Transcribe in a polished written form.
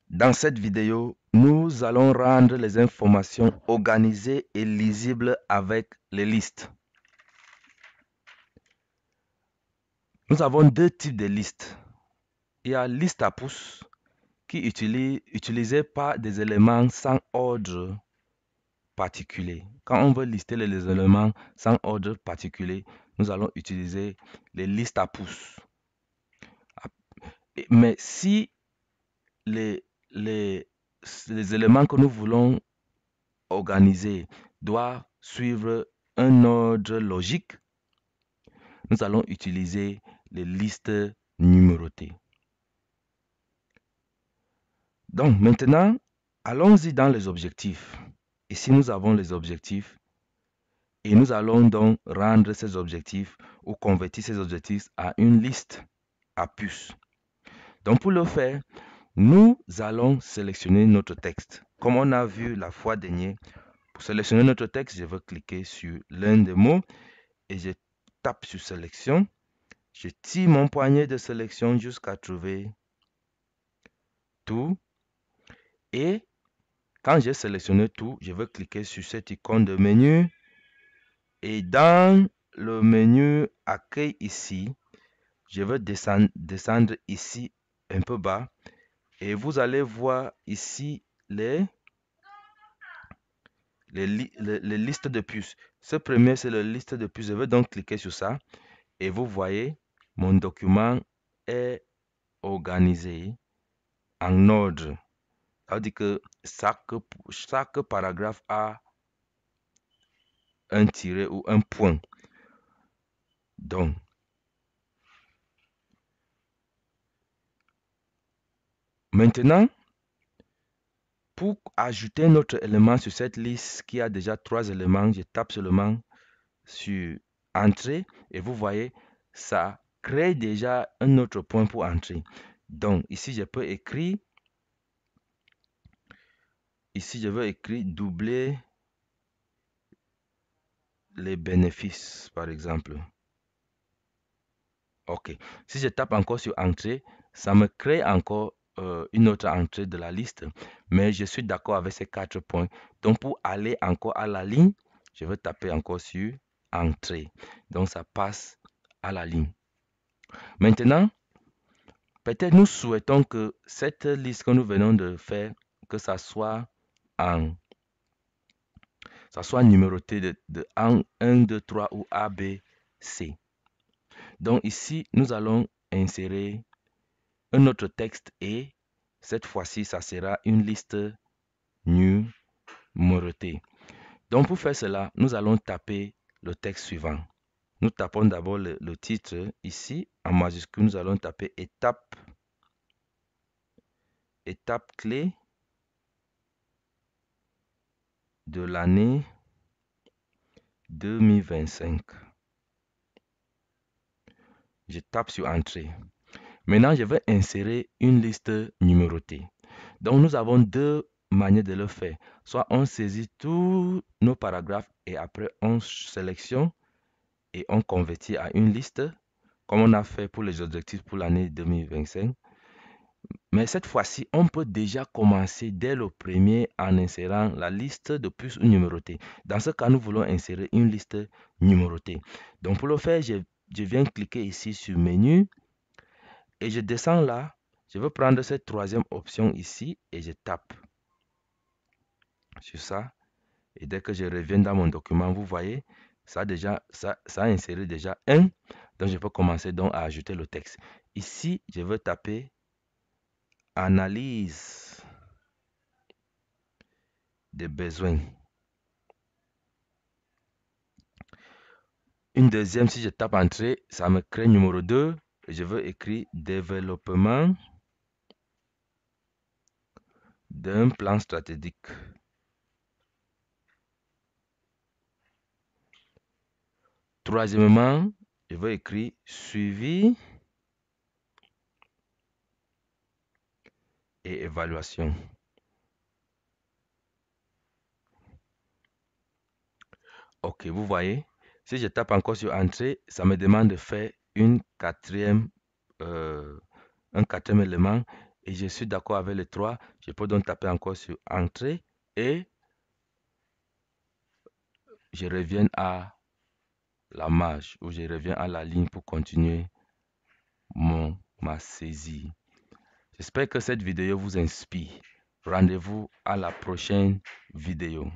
Dans cette vidéo, nous allons rendre les informations organisées et lisibles avec les listes. Nous avons deux types de listes. Il y a liste à pouces qui est utilisée par des éléments sans ordre particulier. Quand on veut lister les éléments sans ordre particulier, nous allons utiliser les listes à pouces. Mais si les éléments que nous voulons organiser doivent suivre un ordre logique, nous allons utiliser les listes numérotées. Donc maintenant, allons-y dans les objectifs. Ici, nous avons les objectifs et nous allons donc rendre ces objectifs ou convertir ces objectifs à une liste à puces. Donc pour le faire, nous allons sélectionner notre texte. Comme on a vu la fois dernière, pour sélectionner notre texte, je vais cliquer sur l'un des mots et je tape sur sélection. Je tire mon poignet de sélection jusqu'à trouver tout. Et quand j'ai sélectionné tout, je vais cliquer sur cette icône de menu. Et dans le menu accueil ici, je vais descendre ici un peu bas. Et vous allez voir ici les listes de puces. Ce premier, c'est la liste de puces. Je vais donc cliquer sur ça. Et vous voyez, mon document est organisé en ordre. Ça veut dire que chaque paragraphe a un tiret ou un point. Donc, maintenant, pour ajouter notre élément sur cette liste qui a déjà 3 éléments, je tape seulement sur Entrée et vous voyez, ça crée déjà un autre point pour entrer. Donc, ici, je peux écrire, ici, je vais écrire doubler les bénéfices, par exemple. OK. Si je tape encore sur Entrée, ça me crée encore une autre entrée de la liste. Mais je suis d'accord avec ces 4 points. Donc, pour aller encore à la ligne, je vais taper encore sur Entrée. Donc, ça passe à la ligne. Maintenant, peut-être nous souhaitons que cette liste que nous venons de faire, que ça soit numéroté de 1, 2, 3 ou A, B, C. Donc ici, nous allons insérer un autre texte et cette fois-ci, ça sera une liste numérotée. Donc pour faire cela, nous allons taper le texte suivant. Nous tapons d'abord le titre ici, en majuscule, nous allons taper étape clé de l'année 2025. Je tape sur Entrée. Maintenant, je vais insérer une liste numérotée. Donc, nous avons deux manières de le faire. Soit on saisit tous nos paragraphes et après on sélectionne et on convertit à une liste, comme on a fait pour les objectifs pour l'année 2025. Mais cette fois-ci, on peut déjà commencer dès le premier en insérant la liste de puces numérotées. Dans ce cas, nous voulons insérer une liste numérotée. Donc, pour le faire, je viens cliquer ici sur Menu et je descends là. Je vais prendre cette troisième option ici et je tape sur ça. Et dès que je reviens dans mon document, vous voyez, ça a inséré déjà un. Donc, je peux commencer donc à ajouter le texte. Ici, je vais taper Analyse des besoins. Une deuxième, si je tape Entrée, ça me crée numéro 2. Je veux écrire développement d'un plan stratégique. Troisièmement, je vais écrire suivi et évaluation. OK, vous voyez, si je tape encore sur Entrée, ça me demande de faire un quatrième élément et je suis d'accord avec les 3, je peux donc taper encore sur Entrée et je reviens à la marge ou je reviens à la ligne pour continuer ma saisie. J'espère que cette vidéo vous inspire. Rendez-vous à la prochaine vidéo.